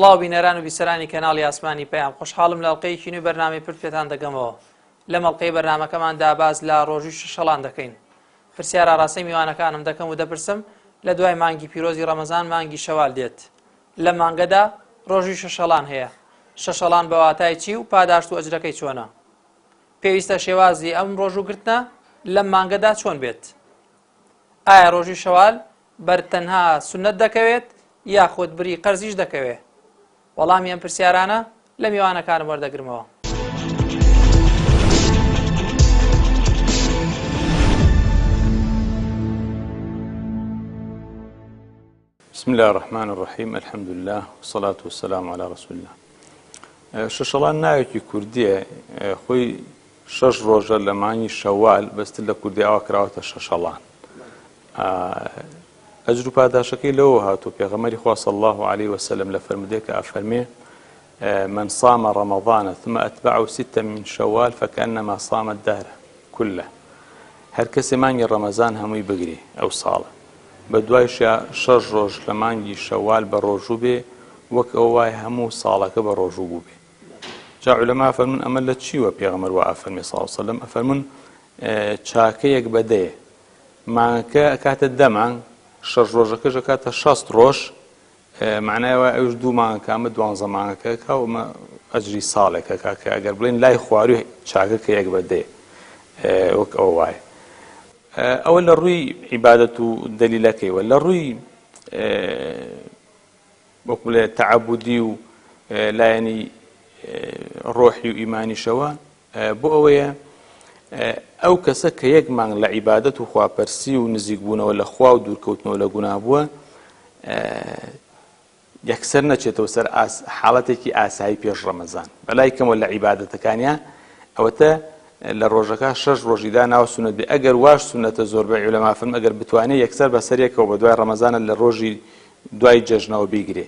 سڵاو بینەران و بیسەرانی کەناڵی ئاسمانی پەیام، خۆشحاڵم لە ئەڵقەیەکی نوێی بەرنامەی پرت پێتان دەگەمەوە. لەم ئەڵقەی بەرنامەکەماندا باز لە ڕۆژووی شەشەڵان دەکەین. پرسیار ئاڕاستەی میوانەکانم دەکەم و دەپرسم لە دوای مانگی پیرۆزی ڕەمەزان مانگی شەوال دێت. لە مانگەدا ڕۆژووی شەشەڵان هەیە. شەشەڵان بە واتای چی و پاداشت و ئەجرەکەی چۆنە؟ پێویستە شێوازی ئەم ڕۆژووگرتنە لەم مانگەدا چۆن بێت؟ ئایا ڕۆژووی شەوال بەرتەنها سونەت دەکەوێت یاخود بری قەرزیش دەکەوێت؟ وەڵامی ئەم پرسیارانە لە میوانەکانم وەردەگرمەوە. بسم الله الرحمن الرحيم الحمد لله والصلاة والسلام على رسول الله. شەشەڵان ناوێکی کوردیە، خۆی شەش ڕۆژە لە مانگی شەوال بەست لە کوردی ئەوە کراوەتە شەشەڵان. ئەجر و پاداشەکەی لەوە هاتوو. پێغەمبەری خوا صلی الله عليه وسلم لە فەرمودەیەکە ئەفەرمێ من صام رمضان ثم أتبعه ستة من شوال فكأنما صام الدهر كله. هەر کەسێ مانگی ڕەمەزان هەمووی بگرێ ئەو ساڵە، بە دوای شەش ڕۆژ لە مانگی شەوال بە ڕۆژوو بێ وەک ئەو وای هەموو ساڵەکە بە ڕۆژوو بوو بێ. جا عولەما ئەفەرمون ئەمە لە چیوە؟ پێغەمبەر وا ئەفەرمێ صلی الله علیه وسلم ئەفەرمون چاکەیەک بەدەیە، مانگەکە ئەکاتە دە مانگ، شەش ڕۆژەکەش ئەکاتە 60 ڕۆژ، معنایەوە ئەوش دوو مانگەکامە 12 مانگەکە ئەومە ئەجری ساڵێکە کاکە ئەگەر بڵێن لای خواروی چاکەکە یەک بەدەیە وەک ئەو وایە. ئەوە لە ڕووی عیبادەت و دەلیلەکەیوە. لە ڕووی وەکو لێ تەعەبودی و لایەنی ڕۆحی و ئیمانیشەوە بۆ ئەوەیە ئەو کەسە کە یەک مانگ لە عیبادەت و خواپەرسی و نزیکبوونەوە لە خوا و دوورکەوتنەوە لە گوناه بووە یەکسەر نەچێتەوە سەر حاڵەتێکی ئاسایی پێش ڕەمەزان. بەلای کەمەوە لە عیبادەتەکانیان ئەوەتە لە ڕۆژەکە 6 ڕۆژیدا ناو سونەت بێ. ئەگەر واش سونەتە زۆربەی عولەما فەرمون ئەگەر بتوانێت یەکسەر بەسەریەکەوە بە دوای ڕەمەزانە لە ڕۆژی دوای جەژنەوە بیگرێ،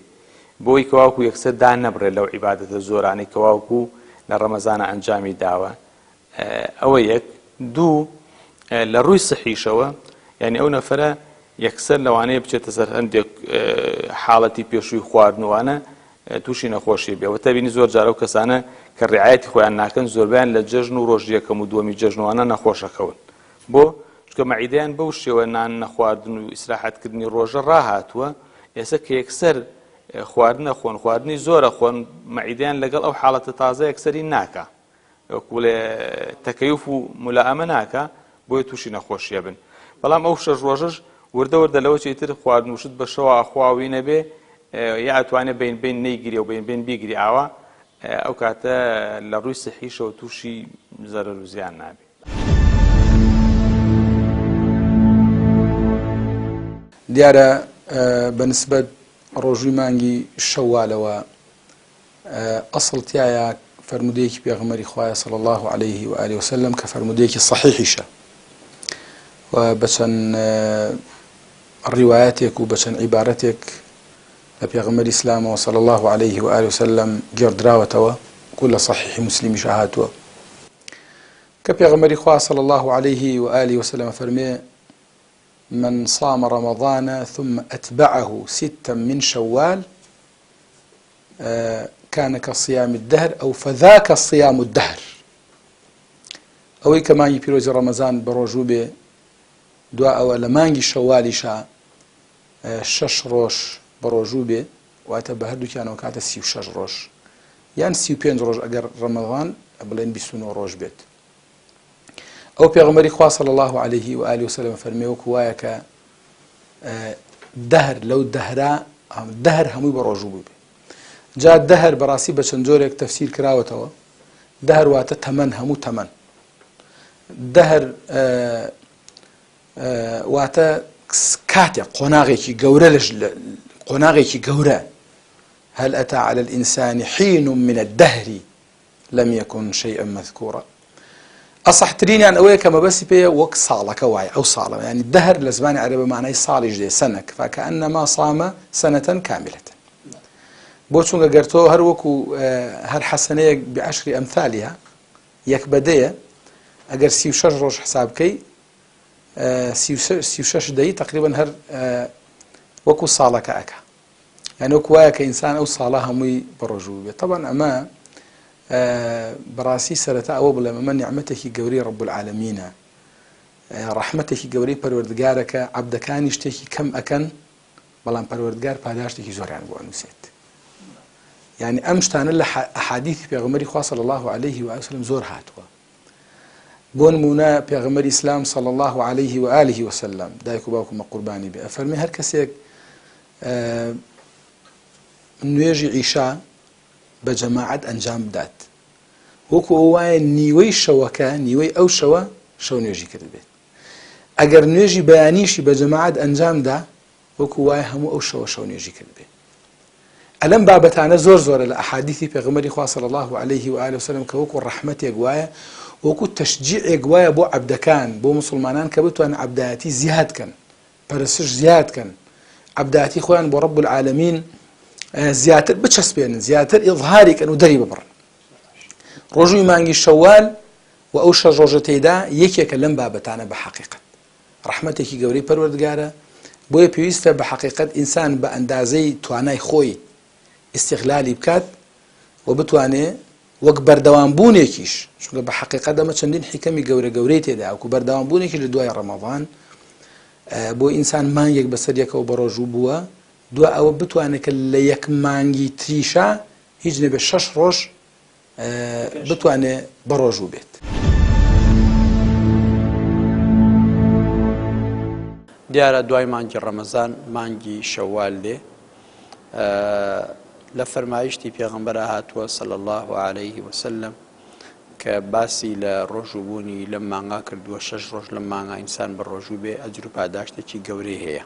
بۆی کەواوکو یەکسەر دان نەبڕێت لەو عیبادەتە زۆرانەی کەواوکو لە ڕەمەزانە ئەنجامی داوە. ئەوە یەک. دوو، لە ڕووی سەحیشەوە یعنی ئەو نەفەرە یەکسەر لەوانەیە بچێتە سەر هەندێک حاڵەتی پێشووی خواردنەوانە تووشی نەخۆشی بێ. وەتە بینی زۆر جارە ئەو کەسانە کە ڕعایەتی خۆیان ناکەن زۆربیان لە جەژن و ڕۆژ یەکەم و دووەمی جەژنەوانە نەخۆشەکەون. بۆ چونکە مەعیدەیان بەو شێوە نان نەخواردن و ئیسراحەتکردنی ڕۆژە ڕاهاتووە، ئێستا کە یەکسەر خواردنە خۆن، خواردنی زۆرە خۆن، مەعیدەیان لەگەڵ ئەو حاڵەتە تازە یەکسەری ناکە، وەکو لێ تەکەیوف و مولائەمە ناکە، بۆیە تووشی نەخۆشیە بن. بەڵام ئەو شەش ڕۆژەش وردە وردە لەوە چیتر خواردن وشت بە شەوە ئاخواوی نەبێ یا ئەتوانێت بین بین نەیگیری و بین بین بیگری ئاوا، ئەو کاتە لە ڕووی سەحیشەوە تووشی زەرەر و زیان نابێت. دیارە بەنسبەت ڕۆژووی مانگی شەوالەوە ئەسڵتیایە فرمودەیەکی پێغەمبەری خوایە صلی الله عليه و آله وسلم کە فرمودەیەکی صحیحیشە و بەچەند ڕیوایەتێک و بەچەند عیبارەتێک لە پێغەمبەری ئیسلامەوە صلی الله عليه و آله وسلم گێڕدراوەتەوە کە لە صحیحی مسلمیش هاتووە کە پێغەمبەری خوا صلی الله عليه و آله وسلم فەرمێ من صام رمضان ثم أتبعه 6 من شوال كان كصيام الدهر أو فذاك صيام الدهر. أوي كمان يبيروز رمضان بروجوبة دعاء ولا مانجي شواليشا 6 روش بروجوبة واتبهدو كانوا كاتا 36 روش يعني 35 روش أجر رمضان بلين بيسونو روش بيت. أو بيغمري خوا صلى الله عليه وآله وسلم فرميوك وايك دهر لو دهرا دهر همي بروجوبة جاء الدهر براسي بچەند جۆرێک تفسير کراوەتەوە. دهر واتە تەمەن، هەموو تەمەن. دهر واتە کاتێک قۆناغێکی گەورە هل أتى على الإنسان حين من الدهر لم يكن شيئا مذكورا. أصحترين يعني أويك كما بس بيه وك صالك واي أو صالة، يعني الدهر لزمان عربي معناه صالح دي سنك، فكأنما صام سنة كاملة. بۆچونکە گەرتۆ هەر وەکو هەر حەسەنەیەک بعشری ئەمثالیها یەک بەدەیە ئەگەر 36 ڕۆژ حساب بکەی 36 دەی تقریبا هەر وەکو ساڵەکە ئەکا. يعني وەک وایە کە ئینسان ئەو ساڵە هەمووی بەڕۆژوو بێت. طبعا ئەمە بەڕاستی سەرەتا ئەوە بڵێم ئەمە نیعمەتێکی گەورەی ڕەب العالەمینە، ڕەحمەتێکی گەورەی پەروەردگارەکە عەبدەکانی شتێکی کەم ئەکەن بەڵام پەروەردگار پاداشتێکی زۆریان بۆ ئەنووسێت. يعني ئەم شتانە لە ئەحادیثی پێغەمبەری خوا صلی الله عليه و وسلم زۆر هاتووە. بۆ نمونە پێغەمبەری ئیسلام صلی الله عليه و آله وسلم دایک و باوکمە قوربانی بێ ئەفەرمێ هەر کەسێک نوێژی عیشا بە جەماعەت ئەنجام بدات وەکو ئەو وایە نیوەی شەوەکە نیوەی ئەو شەو نوێژی کرد بێت. ئەگەر نوێژی بەیانیشی بە جەماعەت ئەنجامدا وەکو وایە هەموو ئەو شەو نوێژی کرد بێت. ئەلەم بابەتانە زۆرە لە ئەحادیثی پێغەمبەری خوا صلی الله عليه و آله وسلم کە وەکو ڕەحمەتێک وایە وەکو تەشجیعێک وایە بۆ عەبدەکان بۆ مسلمانان کە بتوانن عەبدایەتی زیاد کەن، پەرستش زیاد کەن، عەبدایەتی خۆیان بۆ ڕەب العالەمین زیاتر بچەسپێنن، زیاتر ئیظهاری کەن و دەری ببڕن. ڕۆژووی مانگی شەوال و ئەو شەش ڕۆژە تێیدا یەکێکە لەم بابەتانە بە حەقیقەت ڕەحمەتێکی گەورەی پەروەردگارە. بۆیە پێویستە بە حەقیقەت ئینسان بە ئەندازەی توانای خۆی استیغلالی بکات و بتوانێ وەک بەردەوامبوونێکیش، چونکە بە حەقیقەت ئەمە چەندین حیکەمی گەورەی تێدا وەکو بەردەوامبوونێکی لە دوای ڕەمەضان بۆ ئینسان مانگێک بەسەر یەکەوە بەڕۆژوو بووە، دوای ئەوە بتوانێت کە لە یەک مانگی تریشا هیچ نەبێت 6 ڕۆژ بتوانێت بەڕۆژوو بێت. دیارە دوای مانگی ڕەمەزان مانگی شەوال دێ لە فەرمایشتی پێغەمبەر هاتووە صلی الله عليه وسلم کە باسی لە ڕۆژووبوونی لەم مانگا کردووە 6 ڕۆژ لەم مانگا ئینسان بە ڕۆژوو بێ ئەجر و پاداشتێکی گەورەی هەیە.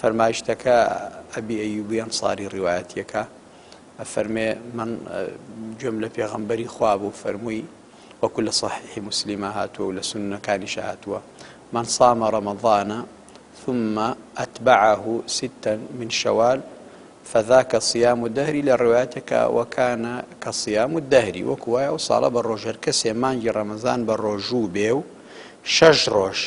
فەرمایشتەکە ئەبی ئەیوبی ئەنساری ڕیوایەتیەکە ئەفەرمێ من گوێم لە پێغەمبەری خوا بوو فەرمووی وەکو لە صحیحی موسلیمە هاتووە و لە سوننەکانیشە هاتووە من صام رمضان ثم أتبعه 6 من شوال فذاك صيام الدهر لروايتك وكان كصيام الدهر وكوايا وصال بالروجر كسي مانجي رمضان بالروجو بيو 6 روج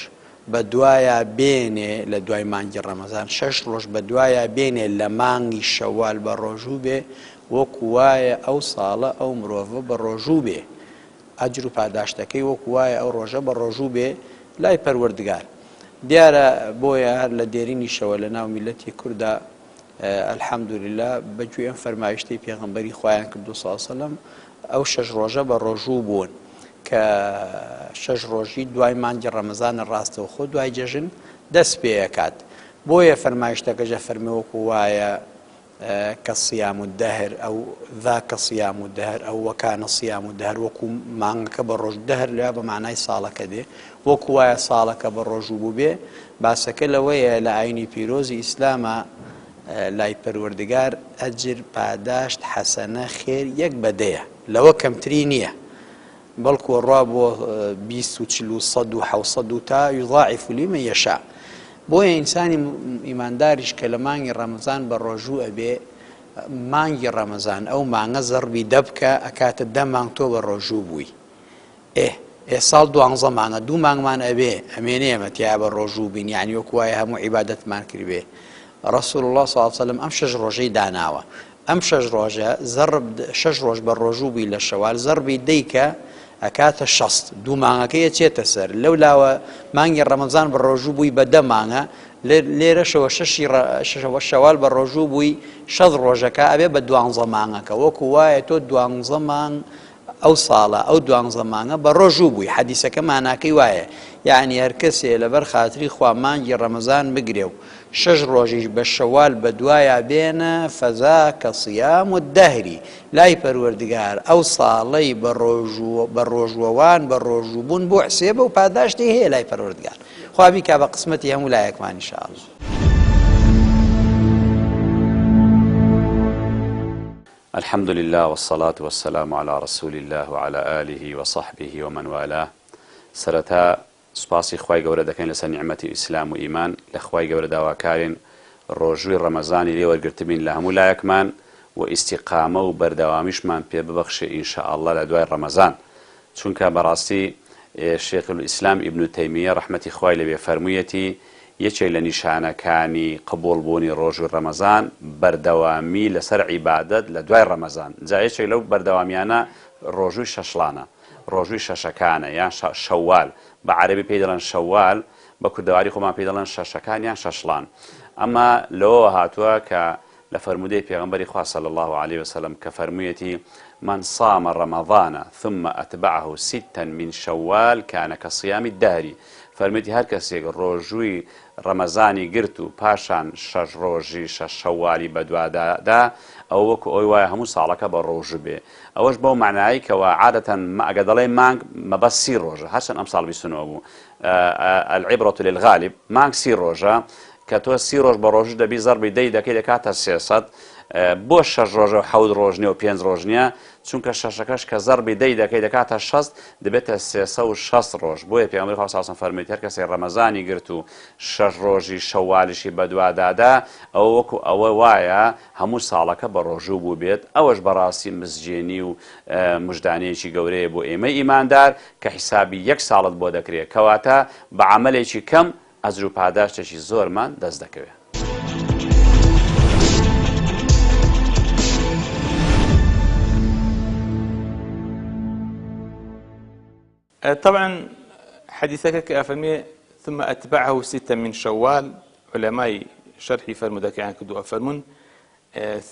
بدوايا بيني لدواي مانجي رمضان 6 روج بدوايا بيني لمانجي شوال بالروجو بي وكوايا او صالة او مروفة بالروجو بي اجر پاداشتكي وكوايا او روجة بالروجو بي لاي پروردگار دیارە بۆیە هەر لە دێرینی شەوە لە ناو میلەتی کووردا الحەمدولله بەگوێ ئەم فەرمایشتەی پێغەمبەری خۆیان کردو صلی الله علیه وسلم ئەو 6 ڕۆژە بە ڕۆژوو بوون کە 6 ڕۆژی دوای مانگی ڕەمەزانە ڕاستەوخۆ دوای جەژن دەست پێیەکات. بۆیە فەرمایشتەکەژە فەرمێ وەکو وایە کە صیام الدەهر ئەو ذاکە صیام الدەهر ئەو وەکانە صیام الدەهر وەکو مانگەکە بە ڕۆژ دەهر لێ بە معنای ساڵەکە دێ وەکو وایە ساڵەکە بە ڕۆژوو بوو بێ. باسەکە لەوەیە لە ئاینی پیرۆزی ئیسلامە لای پەروەردگار ئەجر پاداشت حەسەنە خێر یەک بەدەیە لەوە کەمتری نییە بەڵکو ڕوا بۆ 20 و 40 و 100 و 700 و تا یضاعف لمن یشاء. بۆیە ئینسانی ئیمانداریش کە لە مانگی ڕەمەزان بە ڕۆژوو ئەبێ مانگی ڕەمەزان ئەو مانگە زەربی دەبکە ئەکاتە 10 مانگ تۆ بە ڕۆژوو بووی ساڵ 12 مانگە 2 مانگمان ئەبێ ئەمێنێ ئەمەتیا بە ڕۆژوو بین یعنی وەکو وایە هەموو عیبادەتمان کردبێ. رسول الله صلی الله علیه وسلم ئەم 6 ڕۆژەی داناوە ئەم 6 ڕۆژە زەرب 6 ڕۆژ بە ڕۆژوو بووی لە شەوال زەربی دەیکە ئەکاتە 60 2 مانگەکەیە چێتە سەر لەولاوە مانگی ڕەمەزان بە ڕۆژوو بووی بە 10 مانگە لێرەشەوە 6 شەوال بە ڕۆژوو بووی 6 ڕۆژەکە ئەبێ بە 12 مانگەکە وەکو وایە تۆ 12 مانگ ئەو ساڵە ئەو 12 مانگە بە ڕۆژوو بووی. حەدیسەکە ماناکەی وایە یعنی هەر کەسێ لەبەر خاتری خوا مانگی ڕەمەزان بگرێ و 6 ڕۆژیش بە شەوال بە دوایە بێنە فەذاکە صیام الدەهری لای پەروەردگار ئەو ساڵەی بە ڕۆژوەوان بە ڕۆژووبوون بۆ حسێبە و پاداشتی هەیە لای پەروەردگار. خوا بیکا بە قسمەتی هەموو لایەکمان ئینشاءالله. الحمد لله والصلاة والسلام على رسول الله وعلى آله وصحبه ومن والاه. سرتا سپاسی خوای گەورە دەکەین لەسەر نیعمەتی ئیسلام و ئیمان لە خوای گەورە داواکارین ڕۆژووی ڕەمەزانی لێ وەرگرتبین لە هەموو لایەکمان و ئیستیقامە و بەردەوامیشمان پێ ببەخشێ ئینشاءالله لە دوای ڕەمەزان چونکە بەڕاستی شێخ الئیسلام ئیبن تەیمیە ڕەحمەتی خوای لەبێ فەرموویەتی یەکێک لە نیشانەکانی قبولبوونی ڕۆژوی ڕەمەزان بەردەوامی لەسەر عیبادەت لە دوای ڕەمەزان. جا یەکێک لەو بەردەوامیانە ڕۆژووی شەشڵانە، ڕۆژووی شەشەکانە یان شەوال، بە عەرەبی پێی دەڵێن شەوال، بە کوردەواری خۆمان پێی دەڵێن شەشەکان یان شەشڵان. ئەمە لەوە هاتووە کە لە فەرمودەی پێغەمبەری خوا صلی الله عليه وسلم کە فەرموویەتی من صام رمضان ثم أتبعه ستا من شوال كان كصيام الدهر. فەرموویەتی هەر کەسێک ڕۆژووی ڕەمەزانی گرت و پاشان شەش ڕۆژی شەش شەوالی بەدوادادا ئەو وەکو ئەوی وایە هەموو ساڵەکە بە ڕۆژوو بێ. ئەوەش بەو معنایی کەوە عادەتەن ئەگە دەڵێ مانگ مەبەست 30 ڕۆژە، هەرچەند ئەم ساڵ 29 بوو، العیبرەة للغالب مانگ 30 ڕۆژە کە تۆ 30 ڕۆژ بە ڕۆژ دەبی زەربی دەی دەکەی دەکاتە 300 بۆ 6 ڕۆژە و 7 ڕۆژ نیە و 5 ڕۆژ نییە، چونکە شەشەکەش کە زەربی دەی دەکەی دەکاتە 6 دەبێتە 360 ڕۆژ. بۆیە پێغەمبەری خوا صلی الله علیه و سلم فەرمووی هەر کەسێک ڕەمەزانی گرت و 6 ڕۆژی شەوالیشی بەدوادادا ئەوە وەکو ئەوە وایە هەموو ساڵەکە بە ڕۆژوو بوو بێت. ئەوەش بەڕاستی مزجێنی و مژدانەیەکی گەورەیە بۆ ئێمە ئیماندار کە حیسابی 1 ساڵت بۆ دەکرێت، کەواتە بە عەمەلێکی کەم ئەجر و پاداشتێکی زۆرمان دەست دەکەوێت. طبعا حديثك كأفرمي ثم أتبعه 6 من شوال علماء شرحي فرمودك عن كدو أفرمون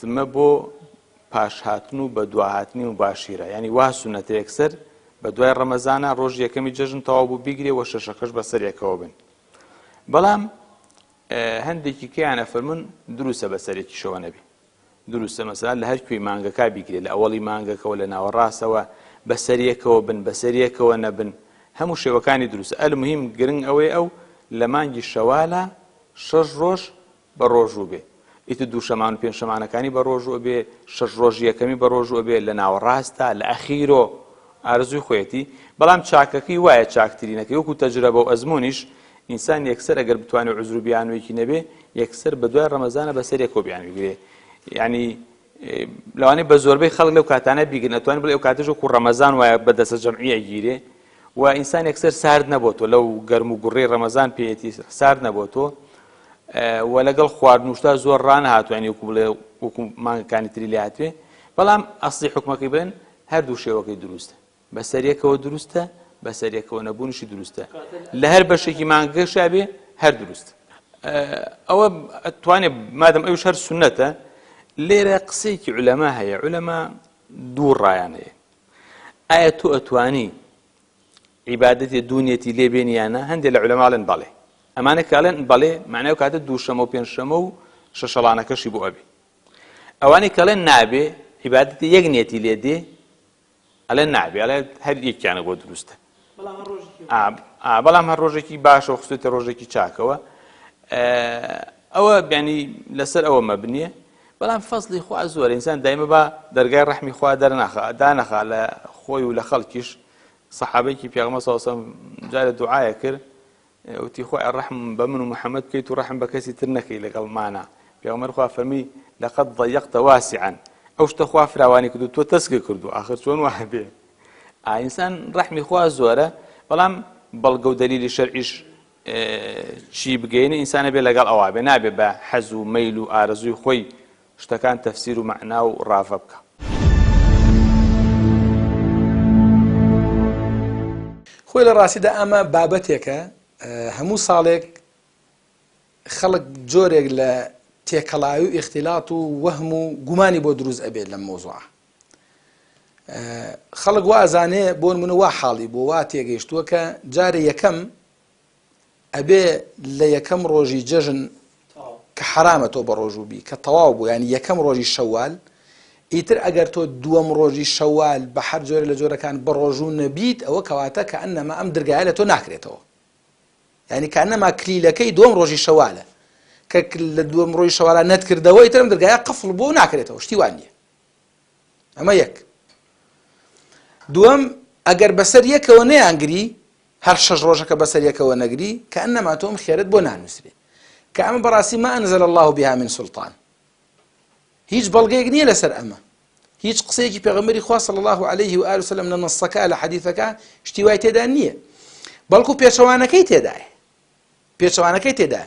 ثم بو باش هاتنو بدو هاتني مباشرة يعني واه سنة يكسر بدو رمضان روج يكمي ججن توابو بيجري وششكش بسر يكوبن بلام هندێکی کیان ئەفەرمون دروستە بەسەرێکی شەوە نەبی، دروستە مەسەلەن لە هەر کوێی مانگەکە بیگرێت، لە ئەوەڵی مانگەکەەوە لە ناوەڕاستەوە بەسەریەکەوە بن بەسەریەکەوە نەبن، هەموو شێوەکانی دروستە. ئەلموهیم گرنگ ئەوەی ئەو لە مانگی شەوالە 6 ڕۆژ بە ڕۆژوو بێ، ئیتر دوو شەمان و 5 شەمانەکانی بە ڕۆژوو بێ، 6 ڕۆژ یەکەمی بە ڕۆژوو بێ، لە ناوەڕاستە لە ئەخیرۆ ئارزووی خۆیەتی. بەڵام چاکەکەی وایە چاکترینەکەی وەکو تەجربە و ئەزمونیش ئینسان یەکسەر ئەگەر بتوانێت عوزر و بیانوێکی نەبێ یەکسەر بە دوای ڕەمەزانە بەسەرێکەوە بیانوێگرێ. یعنی لەوانەیە بە زۆربەی خەڵک لەو کاتانە بیگرن، ئەتوانێت بڵێ ئەو کاتەش وەکو ڕەمەزان وایە بەدەستە جەمعیە گیرێ و ئینسان یەکسەر سارد نەبۆتەوە، لەو گەرم و گوڕەی ڕەمەزان پێیەتی سارد نەبۆتەوە و لەگەڵ خواردنوشتا زۆر ڕانەهاتوانی وەکو بڵێ وەکو مانگەکانی تری لێ هاتوێ. بەڵام ئەسڵی حکمەکەی بڵێن هەردوو شێوەکەی دروستە، بەسەریەکەوە دروستە، بەسەریەکەوە نەبوونیشی دروستە، لە هەر بەشێکی مانگەشا بێ هەر دروست. ئەوە ئەتوانێت مادەم ئەوش هەر سونەتە. لێرە قسەیەکی عولەما هەیە، عولەما دوو ڕایان هەیە، ئایا تۆ ئەتوانی عیبادەتی دوونیەتی لێ بێنیانە؟ هەندێک لە عولەماڵێن بەڵێ، ئەمانە کاڵێن بەڵێ معنای کاتە دووشەمە و پێنجشەمە و شەشەڵانەکەشی بۆ ئەبێ. ئەوانەی کەڵێن نابێ عیبادەتی یەک نیەتی لێ دێ ئەڵێن نابێ، ئەڵێ هەر یەکیانە بۆ دروستە، بەڵام هەر ڕۆژێکی باشە و خستێتە ڕۆژێکی چاکەوە. ئەوە بیانی لەسەر ئەوە مەبنیە. بەڵام فەزلی خوا زۆرە، ئینسان دایمە بە دەرگای ڕەحمی خوا دانەخا لە خۆی و لە خەڵکیش. سەحابەیەکی پێغەمبەر صلی الله علیه و سلم جارە دوعایە کرد، وتی خۆی ڕەحم بە من و محەممەد بکەیت و ڕەحم بە کەسی تر نەکەی لەگەڵمانە. پێغەمبەر خوا فەرمی لەقەد ضەیەقتە واسعا، ئەو شتە خوا فراوانی کرد و تۆ تەسکە کردو، ئاخر چۆن وایە بێ؟ ئینسان ڕەحمی خوا زۆرە، بەڵام بەڵگە و دەلیلی شەرعیش چی بگەینە ئینسانە بێ لەگەڵ ئەوە بێ، نابێ بە حەز و مەیل و ئارەزووی خۆی شتەکان تەفسیر و مەعنا و ڕافە بکە. خۆی لە ڕاستیدا ئەمە بابەتێکە هەموو ساڵێک خەڵک جۆرێک لە تێکەڵاوی و ئیختیلات و وەهم و گومانی بۆ دروست ئەبێت لەم مۆزوعە. خەڵک وازانێ بۆ نمونە وا حاڵی بۆ وا تێگەیشتووە کە جارە یەکەم ئەبێ لە یەکەم ڕۆژی جەژن کە حرامە تۆ بە ڕۆژوو بی کە تەواو بوو، ینی یەکەم ڕۆژی شەوال، ئیتر ئەگەر تۆ دووەم ڕۆژی شەوال بە هەر جۆرە لە جۆرەکان بە ڕۆژوو نەبیت ئەوە کەواتە کە ئەنەما ئەم دەرگایە لە تۆ ناکرێتەوە، ینی کە ئەنەما کلیلەکەی دووەم ڕۆژی شەوالە کە لە دووەم ڕۆژی شەوالە نەتکردەوە ئیتر ئەم دەرگایە قفڵ بۆ ناکرێتەوە، شتی وان نییە. ئەمە یەک. دووەم ئەگەر بەسەر یەکەوە نەیانگری، هەر 6 ڕۆژەکە بەسەر یەکەوە نەگری کە ئەنەما تۆم خێرت بۆ نانووسێ، کە ئەمە بەڕاستی ما ئەنزل الله بها من سلطان، هیچ بەڵگەیەک نییە لەسەر ئەمە، هیچ قسەیەکی پێغەمبەری خوا صلی الله عليه و آله وسلم لە نەسەکە لە حەدیثەکە شتی وای تێدا نییە، بەڵکو پێشەوانەکەی تێدایە. پێچەوانەکەی تێدا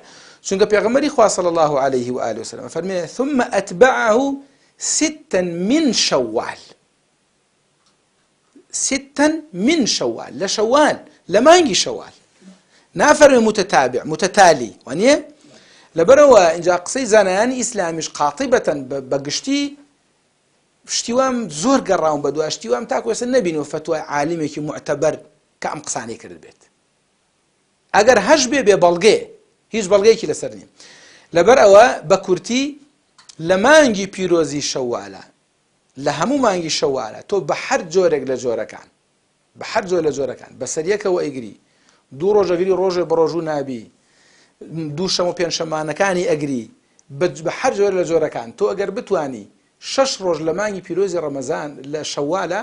چونکە پێغەمبەری خوا صلی الله عليه و آله وسلم فەرمێ ثم أتبعه ستا من شوال ستا من شوال لە شەوال لە مانگی شەوال نافەرمێ متتابع متتالی وانە لەبەرەوە اینجا قسەی زانایانی ئیسلامیش قاطبەتەن بەگشتی شتیوام زۆر گەڕاون بە دوای شتیوام تاکو ێستا نەبینەوە فتوای عالمێکی معتەبەر کە ئەم قسانەی کرد بێت ئەگەر هەش بێ بەڵگێ هیچ بەڵگەیەکی لەسەر نییە لەبەر ئەوە بە کورتی لە مانگی پیرۆزی شەوالە لە هەموو مانگی شەوالە تۆ بە هەر جۆرێک لە جۆرەکان بە هەر جۆر لە جۆرەکان بەسەریەکەوە ئەیگری دوو ڕۆژەگری ڕۆژێ بە ڕۆژوو نابی دوو شەم و پێنج شەمانەکانی ئەگری بە هەر جۆر لە جۆرەکان تۆ ئەگەر بتوانی 6 ڕۆژ لە مانگی پیرۆزی ڕەمەزان لە شەوالە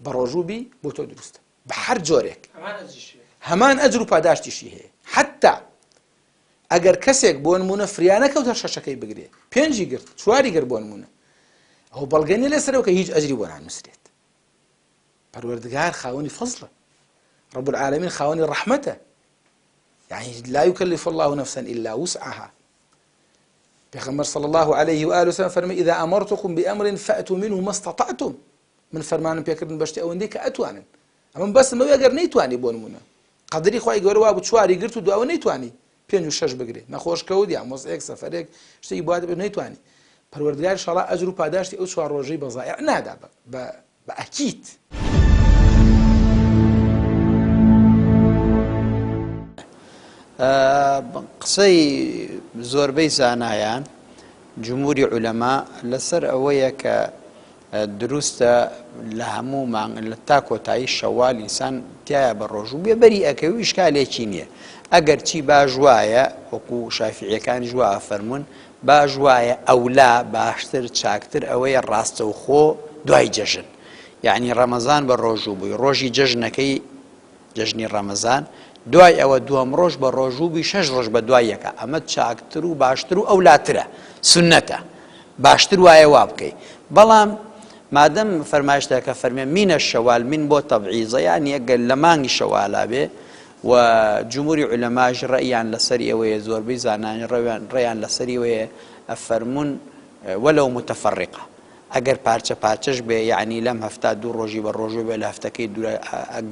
بە ڕۆژووبی بۆ تۆ دروستە بە هەر جۆرێک هەمان ئەجر و پاداشتیشی هەیە حتا ئەگەر کەسێک بۆ نمونە فریانەکەوتە شەشەکەی بگرێ پێنجی گرت چواری گرت بۆ نمونە ئەو بەڵگەنی لەسەرەوە کە هیچ ئەجری بۆ نانووسرێت پەروەردگار خاوەنی فەزڵە رب العالمین خاوەنی ڕەحمەتە يعني لا يكلف الله نفسا إلا وسعها پیغمبر صلى الله عليه وآله وسلم فرمي إذا أمرتكم بأمر فأتوا منه ما استطعتم من فرمان بيكردن بشتي أو إنديك أتوانن أما بس ما يقدر نيتواني بونمونا قدري خواهي قولوا أبو تشواري قرتوا دو أو نيتواني پێنج و شەش بگرێ نەخۆش کەوت یا مۆزەیەک سەفەرێک شتێکی بواتە بێ نەیتوانی پەروەردگار ئینشاڵڵا ئەجر و پاداشتی ئەو 4 ڕۆژەی بەزایع نادا بە ئەکید. قسەی زۆربەی زانایان جمهوری عولەما لەسەر ئەوەیە کە دروستە لە هەموو لە تا کۆتایی شەوال ئینسان تایە بە ڕۆژوو بێبەری ئەکەوی ئیشکالێکی نییە ئەگەر چی باش وایە وەکو شافعیەکانی وا فەرمونون باش وایە ئەولا باشتر چاکتر ئەوەیە ڕاستەوخۆ دوای جەژن یعنی ڕەمەزان بە ڕۆژوو بووی ڕۆژی جەژنەکەی جەژنی ڕەمەزان دوای ئەوە دووەم ڕۆژ بە ڕۆژووبی 6 ڕۆژ بە دوایەکە ئەمە چاکتر و باشتر و ئەولاترە سنەتە باشتر وایە وا بکەی بەڵام مادەم فەرمایشتە کە فەرمێ مینە شەوال من بۆ تەبعیزە یعنی ئەگەر لە مانگی شەوالا بێ و جمهوری عولەماش ڕەیان لەسەری ئەوەیە زۆربەی زانانی ڕێیان لەسەری ئەوەیە ئەفەرمون وەلەو متەفەڕقە ئەگەر پارچە پارچەش بێ یعنی لەم هەفتا دوو ڕۆژی بە ڕۆژوو بێ لە هەفتەکەی دوورە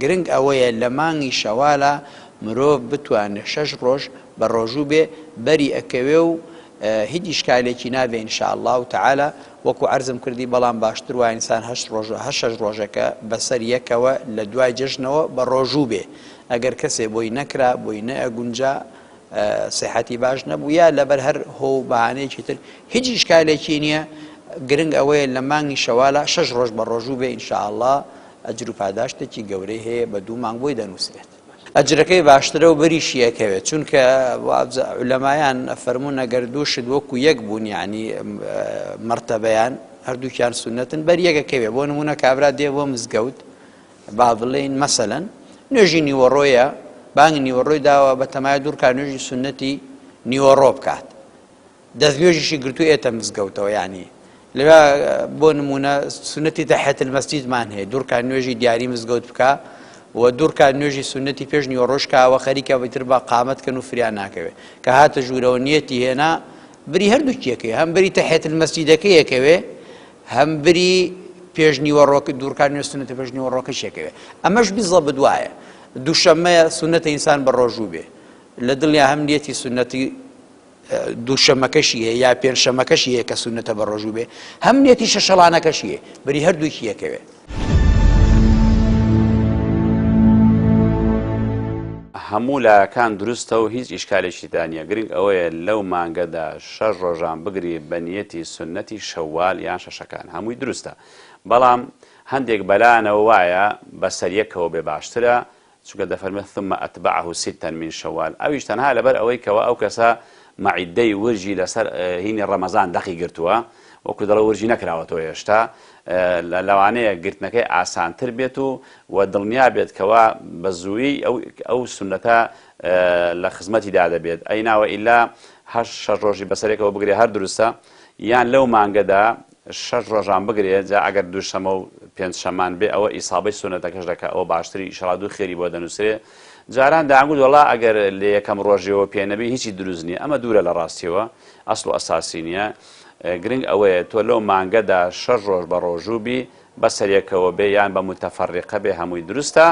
گرنگ ئەوەیە لە مانگی شەوالە مرۆڤ بتوانێت 6 ڕۆژ بە ڕۆژوو بێ بەری ئەکەوێ و هیچ ئیشکالێکی نابێ ئینشاءالله تعالى وەکو عەرزم کردی بەڵام باشتر وایە ئینسان 6 ڕۆژەکە بەسەر یەکەوە لە دوای جەژنەوە بە ڕۆژوو بێ ئەگەر کەسێ بۆی نەکرا بۆی نەئەگونجا سیحەتی باش نەبوو یا لەبەر هەر هۆ بەهانەیەکی تر هیچ ئیشکالێکی نییە گرنگ ئەوەیە لە مانگی شەوالە 6 ڕۆژ بە ڕۆژوو بێ ئینشاءالله ئەجر و پاداشتێکی گەورەی هەیە بە 2 مانگ بۆی دەنووسێت ئەجرەکەی باشترە و بەریشی ئەکەوێت چونکە عولەمایان فەرموون ئەگەر دووشت وەکو یەک بوون یعنی مەرتەبەیان هەردووکیان سونەتن بەر یەکەکەوێ بۆ نمونە کابرا دێ بۆ مزگەوت با بڵێین مەسەلەن نوێژی نیوەڕۆیە بانگ نیوەڕۆی داوە بە تەمایە دوورکار نوێژی سونەتی نیوەڕۆ بکات دەستنوێژیشی گرتو ئێتە مزگەوتەوە یعنی لەوێ بۆ نمونە سونەتی تەحیەت المەسجیدمان هەیە دوورکار نوێژی دیاری مزگەوت بکە و دوورکار نوێژی سونەتی پێش نیوەڕۆژ کاوە خەریکە بەتر بە قامەتکەن و فریان ناکەوێت کە هاتە ژوورەوە نیەتی هێنا بری هەردووکیەکەوێ هەم بری تەحیەت المەسجیدەکەی یەکەوێ هەم بری پێش نیوەڕۆکە دوورکار نوێژ سونەتی پێش نیوەڕۆکەش یەکەوێ ئەمەش بیزە بدوایە دووشەممەیە سونەتە ئینسان بە ڕۆژوو بێ لە دڵیا هەم نیەتی سونەتی دووشەمەکەشی هەیە یا پێنجشەمەکەشی هەیە کە سونەتە بە ڕۆژوو بێ هەم نیەتی شەشەڵانەکەشی هەیە بەری هەردووکی یەکەوێ هەموو لایەکان دروستە و هیچ ئیشکالێکی دانیە گرنگ ئەوەیە لەو مانگەدا 6 ڕۆژان بگری بە نیەتی سونەتی شەوال یان شەشەکان هەمووی دروستە بەڵام هەندێک بەلایەنەوە وایە بەسەریەکەوە بێ باشترە چونکە دەفەرمێت ثم أتبعه 6 من شەوال ئەویش تەنها لەبەر ئەوەی کەوە ئەو کەسە مەعیدەی ورژی لەسەر هینی ڕەمەزان دەقی گرتووە وەکو دەڵە ورژی نەکراوەتەوە هێشتا لەوانەیە گرتنەکەی ئاسانتر بێت و دڵنیا بێت کەوا بە زووی ئەو سونەتە لە خزمەتیدا دەبێت ئەیناوە ئیلا 6 ڕۆژی بەسەرێکەوە بگرێ هەر دروستە یان لەو مانگەدا 6 ڕۆژان بگرێت جا ئەگەر دووشەمە و پێنجشەمان بێ ئەوە ئیسابەی سونەتەکەش دەکات ئەوە باشتری ئیشەڵا دوو خێری بۆ دەنووسێ جاران داگوت وڵا ئەگەر لە یەکەم ڕۆژەوە پێنەبی هیچی دروست نییە ئەمە دوورە لە ڕاستیەوە ئەسڵ و ئەساسی نییە گرنگ ئەوەیە تۆ لەو مانگەدا 6 ڕۆژ بە ڕۆژووبی بەسەرێکەوە بێ یان بە متەفەڕیقە بێ هەمووی دروستە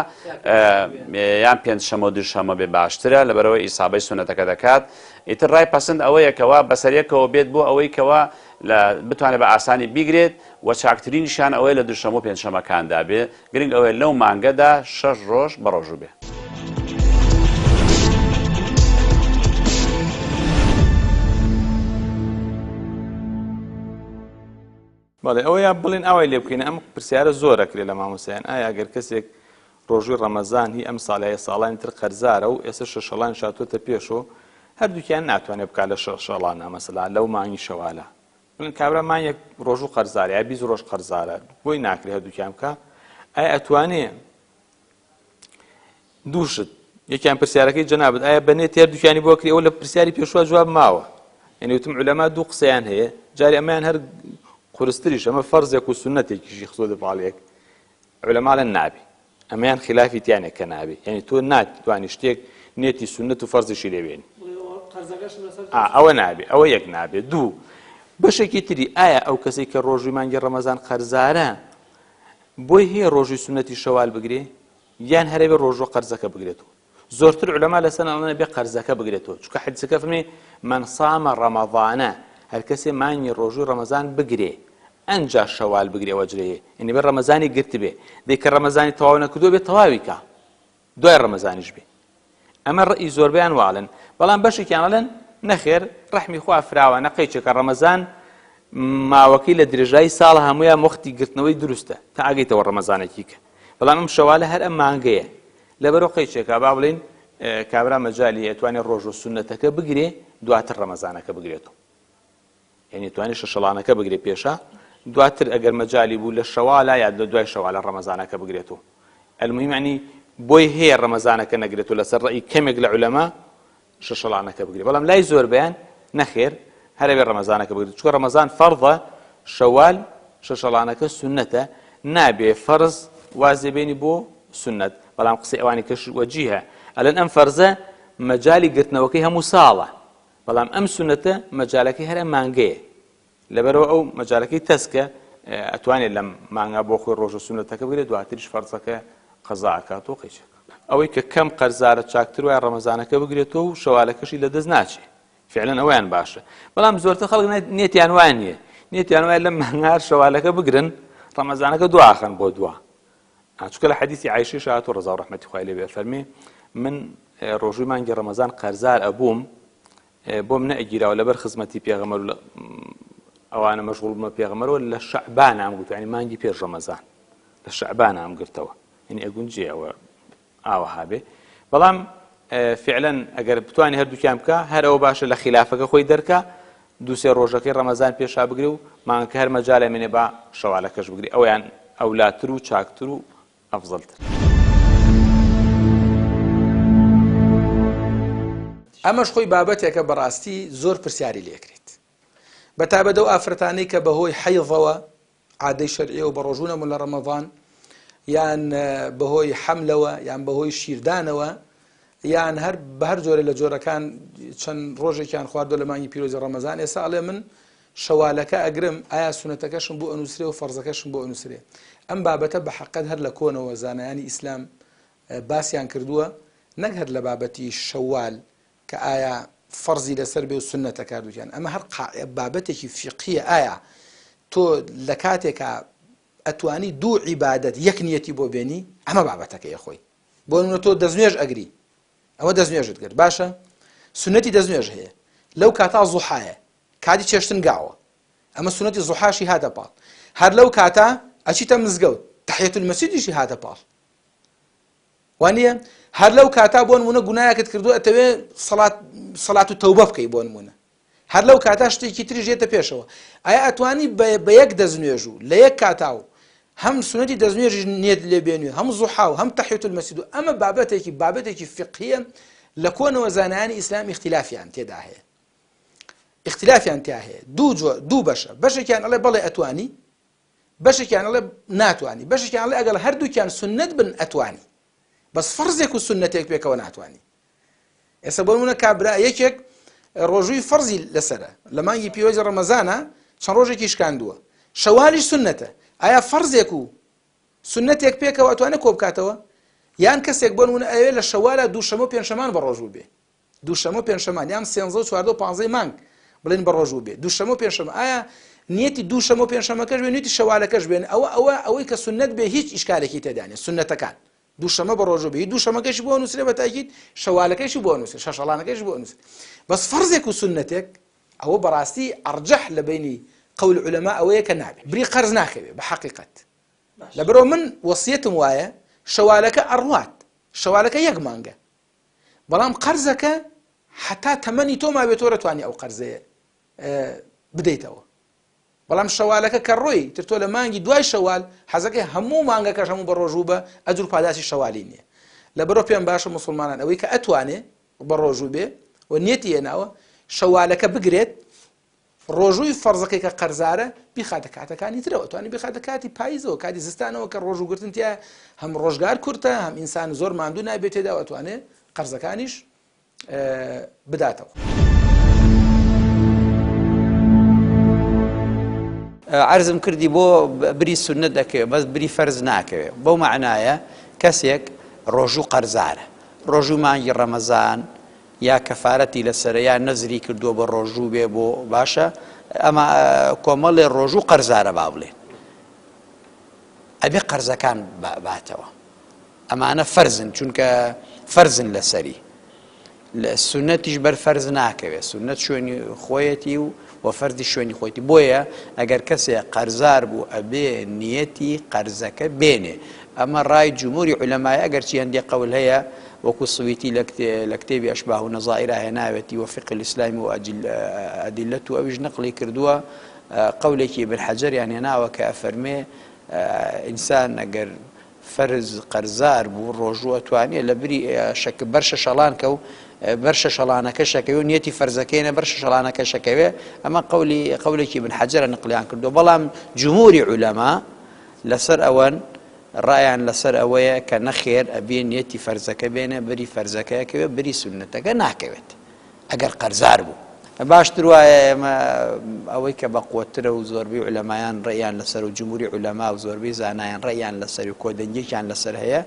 یان پێنجشەمە و دووشەمە بێ باشترە لەبەرەوەی ئیسابەی سونەتەکە دەکات ئیتر ڕای پەسەند ئەوەیەکەوە بەسەرێکەوە بێت بۆ ئەوەی کەوە بتوانێت بە ئاسانی بیگرێت و چاکترینیشان ئەوەی لە دووشەمە و پێنجشەمەکاندا بێ گرنگ ئەوەیە لەو مانگەدا 6 ڕۆژ بە ڕۆژوو بێ. بەڵێ ئەوەیە بڵێن ئەوەی لێ بکەین ئەم پرسیارە زۆرەکرێت لە مامۆسایان ئایا ئەگەر کەسێک ڕۆژووی ڕەمەزان هی ئەم ساڵایە ساڵانی تر قەرزارە و ئێستا شەشەڵان شاتوتە پێشەوە هەردووکیان ناتوانێت بکات لە شەشەڵانە مەسەلا لەو مانگی شەوالە بڵێن کابرا مانگێک ڕۆژوو قەرزارە یا 20 ڕۆژ قەرزارە بۆی ناکرێت هەردووکیان بکات ئایا ئەتوانێت دووشت یەکیان پرسیارەکەی جەنابەت ئایا بەنێت هەردووکیانی بۆ کری ئەوە لە پرسیاری پێشوە جواب ماوە یعنی وتم عولەما دوو قسەیان هەیە جاری ئەمەیان هەر قورستریش ئەمە فەرزێک و سونەتێکیشی خزۆ دەپاڵەیەک عولەما لە نابی ئەمەیان خلافی تیانێک کە نابی یعنی تۆ ناتوانی شتێک نێتی سونەت و فەرزیشی لێبێنی ئەوە نابێ ئەوە یەک نابێت دوو بەشێکی تری ئایا ئەو کەسێک کە ڕۆژوی مانگی ڕەمەزان قەرزارە بۆی هەیە ڕۆژوی سونەتی شەوال بگرێ یان هەرێ بێ ڕۆژوە قەرزەکە بگرێتەوە زۆرتر عولەما لەسەر ئەوە بێ قەرزەکە بگرێتەوە چونکە حەدیسەکە فەرمێ من صامە ڕەمەضانە هەر کەسێ مانگی ڕۆژوی ڕەمەزان بگرێ ئەنجا شەوال بگرێ وەجرەیە یعنی بێ ڕەمەزانی گرت بێ دەی کە ڕەمەزانی تەواو نەکردووە بێ تەواوی کە دوای ڕەمەزانیش بێ ئەمە ڕئی زۆربیان واڵن بەڵام بەشێکیان وەڵێن نەخێر ڕەحمی خوا فراوە نەقەیچێکە ڕەمەزان ماوەکەی لە درێژایی ساڵە هەموویان وەختی گرتنەوەی دروستە تا ئاگەیتەوە ڕەمەزانێکی کە بەڵام ئەم شەوالە هەر ئەم مانگەیە لەبەرەوە قەیچێکە با بڵێن کابرا مەجالی ئەتوانێت ڕۆژ و سونەتەکە بگرێ دواتر ڕەمەزانەکە بگرێتەوە یعنی توانێت شەشەڵانەکە بگرێ پێشە دواتر ئەگەر مەجای بوو لە شەوالە یا لە دوای شەوالە ڕەمەزانەکە بگرێتەوە المهم ینی بۆی هەیە ڕەمەزانەکە نەگرێتەوە لەسەر ڕەئی کەمێک لە عولەما شەشەڵانەکە بگرێت بەڵام لای زۆر بەیان نەخێر هەرە بێ ڕەمەزانەکە بگرێت چونکە ڕەمەزان فەرضە شەوال شەشەڵانەکە سونەتە نابێ فەرز وازێبێنی بۆ سنەت بەڵام قسەی ئەوانی کەش وەجیهە ئەلەن ئەم فەرزە مەجای گرتنەوەکەی هەموو ساڵە بەڵام ئەم سونەتە مەجالەکەی هەرە مانگەیە لەبەرەوە ئەو مەجالەکەی تەسکە ئەتوانێت لەم مانگا بۆ خۆی ڕۆژە سونەتەکە بگرێت دواتریش فەرزەکە قەزا ئەکاتەوە قەیچێک ئەوەی کە کەم قەرزارە چاکتر وایە ڕەمەزانەکە بگرێتەوە و شەوالەکەشی لە دەست ناچێت فعلەن ئەویان باشە بەڵام زۆرتر خەڵک نێتیان وان نییە نێتیان وایە لەم مانگار شەوالەکە بگرن ڕەمەزانەکە دواخەن بۆ دوا چونکە لە حەدیثی عایشەش هاتووە ڕەزا و ڕەحمەتی خوای لێ بێ فەرمێ من ڕۆژووی مانگی ڕەمەزان قەرزار ئەبووم بۆم نەئەگیراوە لەبەر خزمەتی پێغەمبەر و ئەوانە مەشغوڵ بوومە پێغەمبەرەوە لە شەعبان ئام گوت یعنی مانگی پێش ڕەمەزان لە شەعبان ئام گرتەوە یعنی ئەگونجێ ئەوە ئاوەها بێ بەڵام فعلەن ئەگەر بتوانێت هەردووکیان بکە هەر ئەوە باشە لە خلافەکە خۆی دەرکە دووسێ ڕۆژەکەی ڕەمەزان پێشا بگرێ و مانگەکە هەر مەجالە مێنێ با شەوالەکەش بگری ئەویان ئەولاتر و چاکتر و ئەفزەلتر. ئەمەش خۆی بابەتێکە بەڕاستی زۆر پرسیاری لێکرێت بەتابەتە ئەو ئافرەتانەی کە بەهۆی حەیضەوە عادەی شەرعیە و بە ڕۆژوونەمون لە ڕەمەضان یان بەهۆی حەملەوە یان بەهۆی شیردانەوە یان هەر بە هەر جۆرە لە جۆرەکان چەند ڕۆژێکیان خواردۆ لە مانگی پیرۆزی ڕەمەزان ئێستا ئەڵێ من شەوالەکە ئەگرم ئایا سونەتەکەشم بۆ ئەنووسرێ و فەرزەکەشم بۆ ئەنووسرێ ئەم بابەتە بە حەقەت هەر لە کۆنەوە زانایانی ئیسلام باسییان کردووە نەک هەر لە بابەتی شەوال کە ئایا فەرزی لەسەر بێ و سنەتە کاردوویان ئەمە هەر بابەتێکی فیقیە ئایا تۆ لە کاتێکە ئەتوانی دوو عیبادەت یەک نیەتی بۆ بێنی ئەمە بابەتەکەیە خۆی بۆ نمونە تۆ دەستنوێژ ئەگری ئەوە دەستنوێژت کرد باشە سنەتی دەستنوێژ هەیە لەو کاتا زوحایە کاتی چێشتن گاوە ئەمە سنەتی زوحاشی هاتە پاڵ هەر لەو کاتا ئەچیتە مزگەوت تەحیەت المەسجیدیشی هاتە پاڵ وانە هەر لەو کاتا بۆ نمونە گوناهێکت کردو ئەتەوێ سەڵات و تەوبە بکەی بۆ نمونە هەر لەو کاتا شتێکی تریش ێتە پێشەوە ئایا ئەتوانی بە یەک دەستنوێژ و لە یەک کاتا و هەم سنەتی دەستنوێژی نێت لێ بێنوێ هەم زوحا و هەم تەحیەت المەسجید و ئەمە بابەتێکی فقهیە لە کۆنەوە زانایانی ئیسلام اختلافیان تێدا هەیە اختلافیان تیا هەیە دوو بەشە بەشێکیان ئەڵێ بەڵێ ئەتوانی بەشێکیان ئەڵێ ناتوانی بەشێکیان ئەڵێ ئەگەڵ هەردووکیان سنەت بن ئەتوانی بەس فەرزێک و سنەتێک پێکەوە ناتوانانی. ئێستا بۆ نمونە کابرا یەکێک ڕۆژووی فەرزی لەسرە لە مانگی پیرۆزی ڕەمەزانە چەند ڕۆژێکی شکاندووە، شەوالیش سنەتە، ئایا فەرزێک و سنەتێک پێکەوە ئەتوانێت کۆ بکاتەوە؟ یان کەسێک بۆ نمونە ئەوێ لە شەوالە دووشەمە و پێنجشەمان بە ڕۆژوو بێ، دووشەمە و پێنجشەمان یان سێنزە و چواردە و پانزەی مانگ بڵێن بە ڕۆژوو بێ، دووشەمە و پێنجشەمە، ئایا نیەتی دووشەمە و پێنجشەمەکەش بێ نیەتی شەوالەکەش بێن؟ ئەوەی کە سنەت بێ هیچ ئیشکالێکی تێدانێت. سنەتەکان دووشەمە بە ڕۆژوو بێ، دووشەمەکەشی بۆ نووسرێ بە تاکید، شەوالەکەشی بۆ نووسێ، شەشەڵانەکەشی بۆ نووسێ. بەس فەرزێک و سنەتێک ئەوە بەڕاستی ئەرجەح لە بینی قول عولەما ئەوەیە کە نابێت بری قەرز ناکەوێت بە حەقیقەت. لەبەرەوە من وەسیەتم وایە شەوالەکە ئەڕوات، شەوالەکە یەک مانگە، بەڵام قەرزەکە حتا تەمەنی تۆ ما بێتۆ دەتوانێت ئەو قەرزەیە بدەیتەوە. بەڵام شەوالەکە کە ڕۆی تر تۆ لە مانگی دوای شەوال حەزەکەی هەموو مانگەکەش هەموو بە ڕۆژوو بە ئەجر پاداشی شەوالی نییە. لەبەرەوە پێم باشە موسڵمانان ئەوەی کە ئەتوانێت بە ڕۆژوو بێ و نیەتی هێناوە شەوالەکە بگرێت، ڕۆژووی فەرزەکەی کە قەرزارە بیخاتە کاتەکانی ترەوە، توانی بخاتە کاتی پاییزەوە، کاتی زستانەوە کە ڕۆژوو گرتن تیا هەم ڕۆژگار کورتە، هەم ئینسان زۆر ماندوو نابێت تێدا، ئەتوانێت قەرزەکانیش بداتەوە. عرضم کردی بۆ بری سنت دەکەوێت بەس بری فەرز ناکەوێت. بەو معنایە کەسێک ڕۆژوو قەرزارە، ڕۆژوو مانگی ڕەمەزان یا کەفارەتی لەسەر یا نەزری کردووە بە ڕۆژوو بێ بۆ باشە، ئەمە کۆمەڵێ ڕۆژوو قەرزارە با بڵێن، ئەبێ قەرزەکان باتەوە. ئەمانە فەرزن، چونکە فەرزن لەسەری، سنەتیش بەر فەرز ناکەوێت، سنەت شوێنی خۆیەتی و فەرزی شوێنی خۆیەتی. بۆیە ئەگەر کەسێک قەرزار بوو ئەبێ نیەتی قەرزەکە بێنێ. ئەمە ڕای جمهوری عولەمای، ئەگەرچی هەندێک قەول هەیە وەکو سویتی لە کتێبی ئەشباه و نەظائرە هێناوێتی و فقه الئیسلامی و ئەدیلەت و ئەویش نەقڵی کردووە، قەولێکی ابن حەجەریان هێناوە کە ئەفەرمێ ئینسان ئەگەر فەرز قەرزار بوو ڕۆژوو ئەتوانێت لە بری بەر شەشەڵان کە و بەر شەشەڵانەکە شەکەوێ و نیەتی فەرزەکەینە بەر شەشەڵانەکە شەکەوێ. ئەمە قەولێکی ابن حەجەرە نقلیان کردووە. بەڵام جمهوری عولەما لەسەر ئەوەن ڕایان لەسەر ئەوەیە کە نەخێر ئەبێ نیەتی فەرزەکە بێنە، بری فەرزەکەیەکەوێ، بری سنەتەکە ناکەوێت ئەگەر قەرزار بوو. باشتر وایە ئێمە ئەوەی کە بەقوترە و زۆربەی عولەمایان ڕێیان لەسەر و جمهوری عولەما و زۆربەی زانایان ڕێیان لەسەر و کۆدەنگێکیان لەسەر هەیە،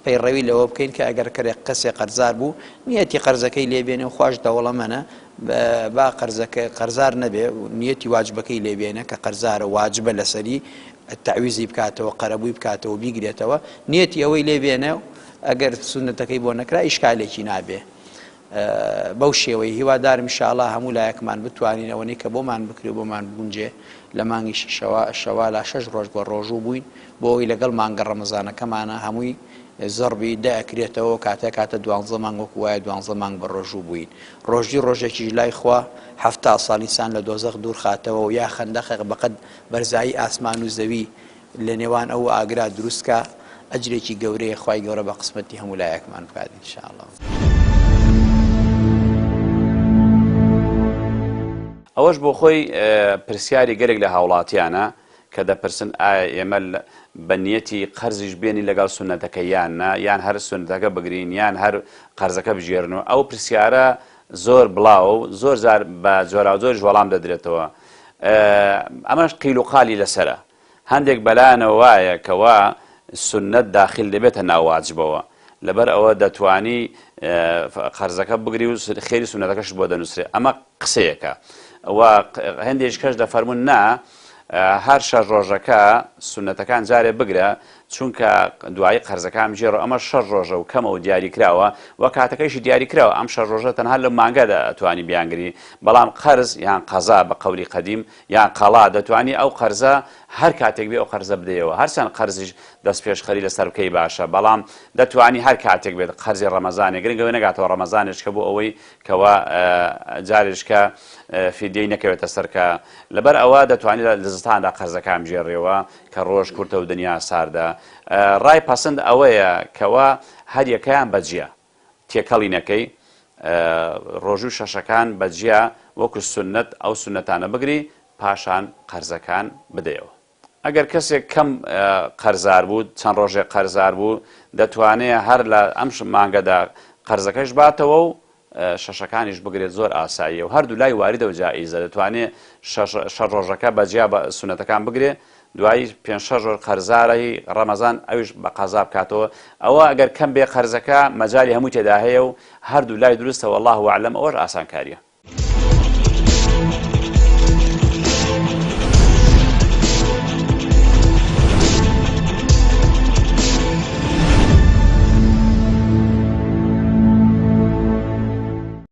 پەیڕەوی لەوە بکەین کە ئەگەر کەسێک قەرزار بوو نیەتی قەرزەکەی لێبێنێ و خوش دەوڵەمەنە با قەرزار نەبێ و نیەتی واجبەکەی لێبێنە کە قەرزارە واجبە لەسەری تەعویزی بکاتەوە، قەرەبووی بکاتەوە، بیگرێتەوە، نیەتی ئەوەی لێبێنە و ئەگەر سنەتەکەی بۆ نەکرا ئیشکالێکی نابێ. بەو شێوەی هیوادارم ئینشاءڵڵا هەموو لایەکمان بتوانین ئەوەی کە بۆمان بکرێ بۆمان بگونجێ لە مانگی شەوالا 6 ڕۆژ بە ڕۆژوو بووین بۆ ئەوی لەگەڵ مانگە ڕەمەزانەکەمانە هەمووی زەربی دەکرێتەوە کاتە 12 مانگ وەکو وایە 12 مانگ بە ڕۆژوو بووین. ڕۆژی ڕۆژێکی لای خوا 70 ساڵیسان لە دۆزەخ دوور خاتەوە و یا خەندەقێک بەقەد بەرزایی ئاسمان و زەوی لە نێوان ئەو ئاگرا دروستکە، ئەجرێکی گەورەیە خوای گەورە بە قسمەتی هەموو لایەکمان بکات ئینشاءڵڵا. ئەوەش بۆ خۆی پرسیاری گەرێک لە هاوڵاتیانە کە دەپرسن ئایا ئێمە بە نیەتی قەرزیش بێنی لەگەڵ سنەتەکە یاننا، یان هەر سنەتەکە بگرین یان هەر قەرزەکە بژێرنەوە. ئەو پرسیارە زۆر بڵاو و زۆر جار بە جۆراوجۆر وەڵام دەدرێتەوە. ئەمەش قیل و قالی لەسرە. هەندێک بەلایەنەوە وایە کەوا سنەت داخل دەبێتە ناو واجبەوە، لەبەر ئەوە دەتوانی قەرزەکە بگری و خێری سنەتەکەش بۆ دەنووسێت. ئەمە قسەیەکە. هەندێک کەس دەفەرمون نا هەر شەش ڕۆژەکە سنەتەکان جارێ بگرە چونکە دوایی قەرزەکان بژێڕەوە. ئەمە 6 ڕۆژە و کەمە و دیاری کراوە و کاتەکەیشی دیاری کراوە. ئەم 6 ڕۆژە تەنها لە مانگەدا ئەتوانی بیانگری. بەڵام قەرز یان قەزا بە قەولی قەدیم یان قەڵا دەتوانی ئەو قەرزە هەر کاتێک بێ ئەو قەرزە بدەیەوە. هەرچەند قەرزیش دەست پێشخەری لەسەر بکەی باشە، بەڵام دەتوانی هەر کاتێک بێت. قەرزی ڕەمەزانێ گرنگەوە نەگاتەوە ڕەمەزانێش کە بۆ ئەوەی کەوا جارێشکە فیدیەی نەکەوێتە سەرکە. لەبەر ئەوە دەتوانێت لە زستاندا قەرزەکان بژێڕێەوە کە ڕۆژ کورتە و دنیا ساردا. ڕای پەسەند ئەوەیە کەوا هەر یەکەیان بەجیا تێکەڵی نەکەی، ڕۆژوو شەشەکان بەجیا وەکو سنەت ئەو سنەتانە بگری پاشان قەرزەکان بدەیەوە. ئەگەر کەسێک کەم قەرزار بوو چەند ڕۆژێک قەرزار بوو دەتوانێت هەر لە ئەم مانگەدا قەرزەکەش باتەوە و شەشەکانیش بگرێت زۆر ئاساییە و هەردوو لای واریدە و جائیزە دەتوانێت شەش ڕۆژەکە بەجیا بە سونەتەکان بگرێ دوایی 5 ڕۆژ قەرزارەی ڕەمەزان ئەویش بە قەزا بکاتەوە ئەوە ئەگەر کەم بێ قەرزەکە مەجای هەمووی تێدا هەیە و هەردوو لای دروستە والله ئەعلەم ئەوەش ئاسانکاریە